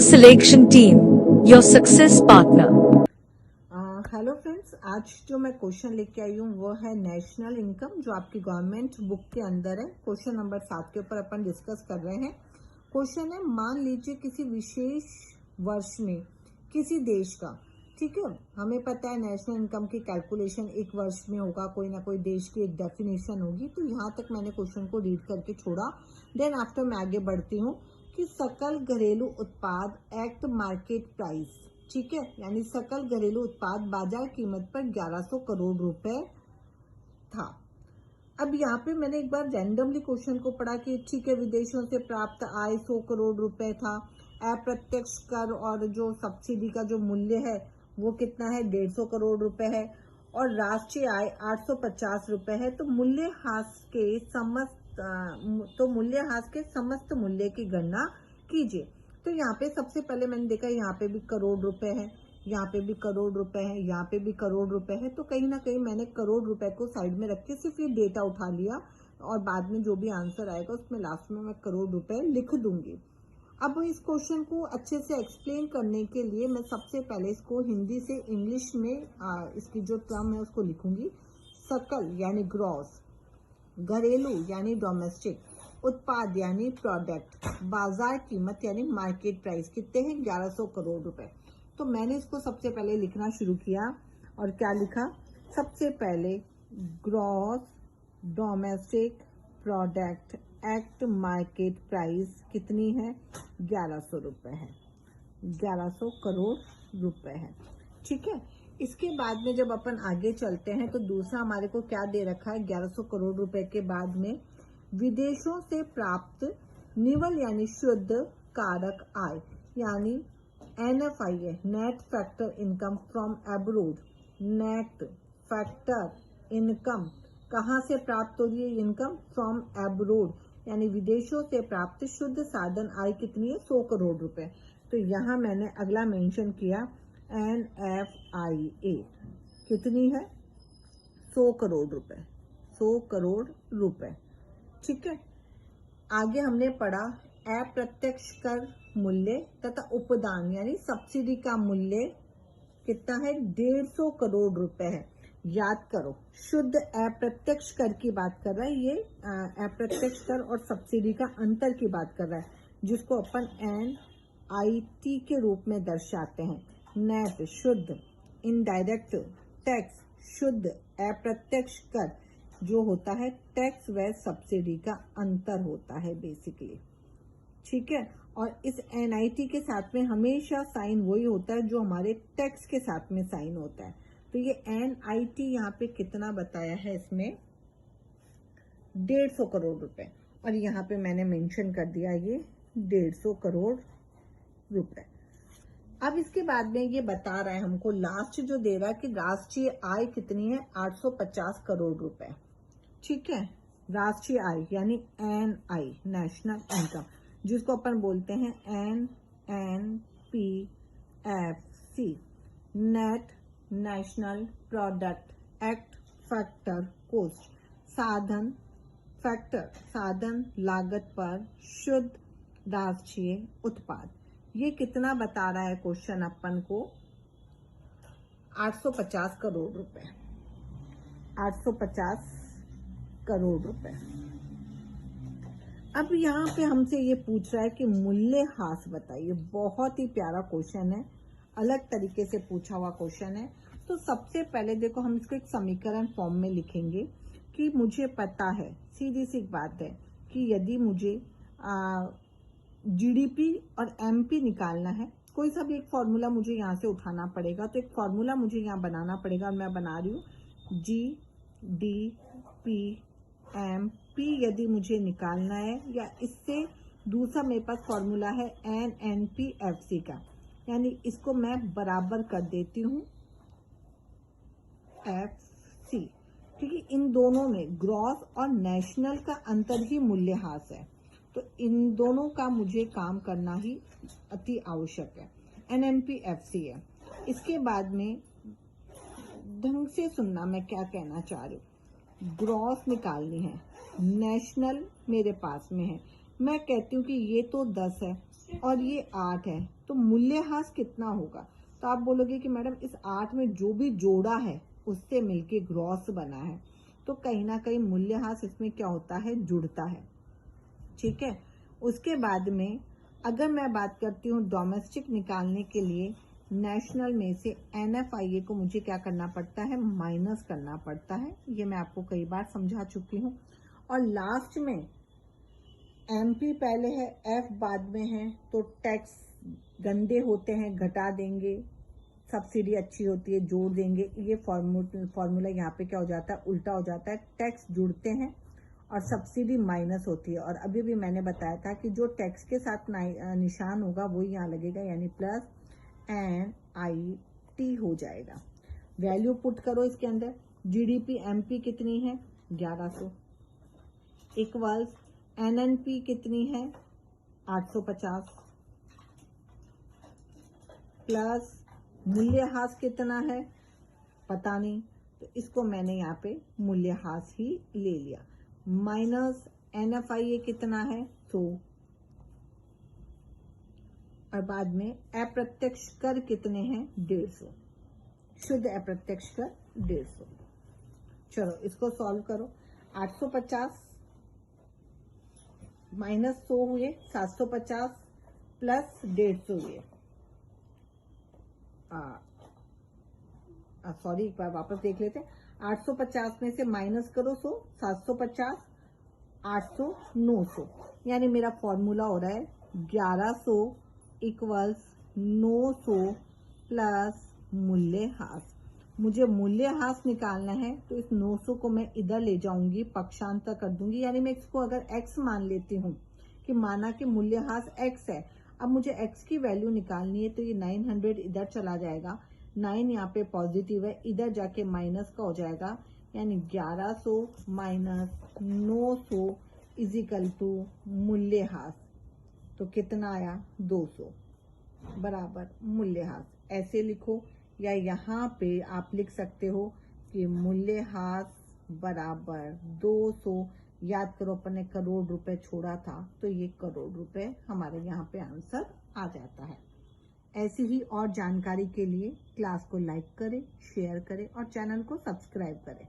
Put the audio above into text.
Selection Team, your success partner. Hello friends, आज जो मैं क्वेश्चन लेके आई हूँ वो है नेशनल इनकम, जो आपकी गवर्नमेंट बुक के अंदर है। क्वेश्चन नंबर 7 के ऊपर अपन डिस्कस कर रहे हैं। क्वेश्चन है, मान लीजिए किसी विशेष वर्ष में किसी देश का, ठीक है, हमें पता है नेशनल इनकम की कैलकुलेशन एक वर्ष में होगा, कोई ना कोई देश की एक डेफिनेशन होगी। तो यहाँ तक मैंने क्वेश्चन को रीड करके छोड़ा। देन आफ्टर मैं आगे बढ़ती हूँ कि सकल घरेलू उत्पाद एक्ट मार्केट प्राइस, ठीक है, यानी सकल घरेलू उत्पाद बाजार कीमत पर 1100 करोड़ रुपए था। अब यहाँ पे मैंने एक बार रैंडमली क्वेश्चन को पढ़ा कि ठीक है, विदेशों से प्राप्त आय 100 करोड़ रुपए था, अप्रत्यक्ष कर और जो सब्सिडी का जो मूल्य है वो कितना है, 150 करोड़ रुपए है, और राष्ट्रीय आय 850 रुपए है। तो मूल्यह्रास के समस्त मूल्य की गणना कीजिए। तो यहाँ पे सबसे पहले मैंने देखा, यहाँ पे भी करोड़ रुपए है, यहाँ पे भी करोड़ रुपए है, यहाँ पे भी करोड़ रुपए है। तो कहीं ना कहीं मैंने करोड़ रुपए को साइड में रख के सिर्फ ये डेटा उठा लिया, और बाद में जो भी आंसर आएगा उसमें लास्ट में मैं करोड़ रुपए लिख दूंगी। अब इस क्वेश्चन को अच्छे से एक्सप्लेन करने के लिए मैं सबसे पहले इसको हिंदी से इंग्लिश में इसकी जो टर्म है उसको लिखूंगी। सकल यानी ग्रॉस, घरेलू यानी डोमेस्टिक, उत्पाद यानी प्रोडक्ट, बाजार कीमत यानी मार्केट प्राइस कितने हैं, 1100 करोड़ रुपए। तो मैंने इसको सबसे पहले लिखना शुरू किया, और क्या लिखा, सबसे पहले gross domestic product act market price कितनी है, 1100 रुपए है, 1100 करोड़ रुपए है, ठीक है। इसके बाद में जब अपन आगे चलते हैं तो दूसरा हमारे को क्या दे रखा है, 1100 करोड़ रुपए के बाद में विदेशों से प्राप्त निवल यानी शुद्ध कारक आय, यानी NFI है, net factor income from abroad. Net factor income कहाँ से प्राप्त हो रही है, इनकम फ्रॉम एब्रोड, यानी विदेशों से प्राप्त शुद्ध साधन आय कितनी है, 100 करोड़ रुपए। तो यहाँ मैंने अगला मेंशन किया NFIA कितनी है, 100 करोड़ रुपए, 100 करोड़ रुपए, ठीक है। आगे हमने पढ़ा अप्रत्यक्ष कर मूल्य तथा उपदान यानी सब्सिडी का मूल्य कितना है, 150 करोड़ रुपए है। याद करो, शुद्ध अप्रत्यक्ष कर की बात कर रहा है, ये अप्रत्यक्ष कर और सब्सिडी का अंतर की बात कर रहा है, जिसको अपन NIT के रूप में दर्शाते हैं। नेट शुद्ध, इनडायरेक्ट टैक्स शुद्ध, अप्रत्यक्ष कर जो होता है टैक्स व सब्सिडी का अंतर होता है बेसिकली, ठीक है। और इस NIT के साथ में हमेशा साइन वही होता है जो हमारे टैक्स के साथ में साइन होता है। तो ये NIT यहाँ पे कितना बताया है, इसमें 150 करोड़ रुपए, और यहाँ पे मैंने मेंशन कर दिया ये 150 करोड़ रुपए। अब इसके बाद में ये बता रहा है हमको, लास्ट जो दे रहा है कि राष्ट्रीय आय कितनी है, 850 करोड़ रुपए, ठीक है। राष्ट्रीय आय यानी NI नेशनल इनकम, जिसको अपन बोलते हैं NNPFC, net national product act factor cost, साधन फैक्टर साधन लागत पर शुद्ध राष्ट्रीय उत्पाद। ये कितना बता रहा है क्वेश्चन अपन को, 850 करोड़ रुपए, 850 करोड़ रुपए। अब यहाँ पे हमसे ये पूछ रहा है कि मूल्यह्रास बताइए। बहुत ही प्यारा क्वेश्चन है, अलग तरीके से पूछा हुआ क्वेश्चन है। तो सबसे पहले देखो, हम इसको एक समीकरण फॉर्म में लिखेंगे कि मुझे पता है, सीधी सी बात है कि यदि मुझे GDP और MP निकालना है, कोई सा भी एक फॉर्मूला मुझे यहाँ से उठाना पड़ेगा। तो एक फॉर्मूला मुझे यहाँ बनाना पड़ेगा, मैं बना रही हूँ GDP MP यदि मुझे निकालना है, या इससे दूसरा मेरे पास फॉर्मूला है NNPFC का, यानी इसको मैं बराबर कर देती हूँ FC, ठीक है। इन दोनों में ग्रॉस और नेशनल का अंतर ही मूल्यह्रास है, तो इन दोनों का मुझे काम करना ही अति आवश्यक है। NNPFC है। इसके बाद में ढंग से सुनना मैं क्या कहना चाह रही हूँ, ग्रॉस निकालनी है, नेशनल मेरे पास में है, मैं कहती हूँ कि ये तो 10 है, और ये 8 है, तो मूल्यह्रास कितना होगा? तो आप बोलोगे कि मैडम इस 8 में जो भी जोड़ा है उससे मिलके ग्रॉस बना है, तो कहीं ना कहीं मूल्यह्रास इसमें क्या होता है, जुड़ता है। ठीक है, उसके बाद में अगर मैं बात करती हूँ डोमेस्टिक निकालने के लिए, नेशनल में से NFIA को मुझे क्या करना पड़ता है, माइनस करना पड़ता है। ये मैं आपको कई बार समझा चुकी हूँ। और लास्ट में MP पहले है, F बाद में है, तो टैक्स गंदे होते हैं घटा देंगे, सब्सिडी अच्छी होती है जोड़ देंगे। ये फॉर्मूला यहाँ पे क्या हो जाता है, उल्टा हो जाता है। टैक्स जुड़ते हैं और सब्सिडी माइनस होती है। और अभी भी मैंने बताया था कि जो टैक्स के साथ निशान होगा वो यहाँ लगेगा, यानी प्लस NIT हो जाएगा। वैल्यू पुट करो इसके अंदर। GDP MP कितनी है, 1100, इक्वल्स NNP कितनी है, 850, प्लस मूल्यह्रास कितना है, पता नहीं, तो इसको मैंने यहाँ पे मूल्यह्रास ही ले लिया। माइनस NFIA कितना है, 100, और बाद में अप्रत्यक्ष कर कितने हैं, 150, शुद्ध अप्रत्यक्ष कर 150। चलो इसको सॉल्व करो। 850 माइनस 100 हुए 750, प्लस 150 हुए, सॉरी एक बार वापस देख लेते हैं। 850 में से माइनस करो 100, 750, 800, 900, यानी मेरा फॉर्मूला हो रहा है 1100 इक्वल्स 900 प्लस मूल्यह्रास। मुझे मूल्यह्रास निकालना है, तो इस 900 को मैं इधर ले जाऊंगी, पक्षांतर कर दूंगी, यानी मैं इसको अगर x मान लेती हूँ कि माना कि मूल्यह्रास x है, अब मुझे x की वैल्यू निकालनी है, तो ये 900 इधर चला जाएगा, 9 यहाँ पे पॉजिटिव है, इधर जाके माइनस का हो जाएगा, यानी 1100 माइनस 900 इजिकल टू मूल्यह्रास, तो कितना आया, 200 बराबर मूल्यह्रास। ऐसे लिखो, या यहाँ पे आप लिख सकते हो कि मूल्यह्रास बराबर 200। याद करो अपन ने करोड़ रुपए छोड़ा था, तो ये करोड़ रुपए हमारे यहाँ पे आंसर आ जाता है। ऐसी ही और जानकारी के लिए क्लास को लाइक करें, शेयर करें और चैनल को सब्सक्राइब करें।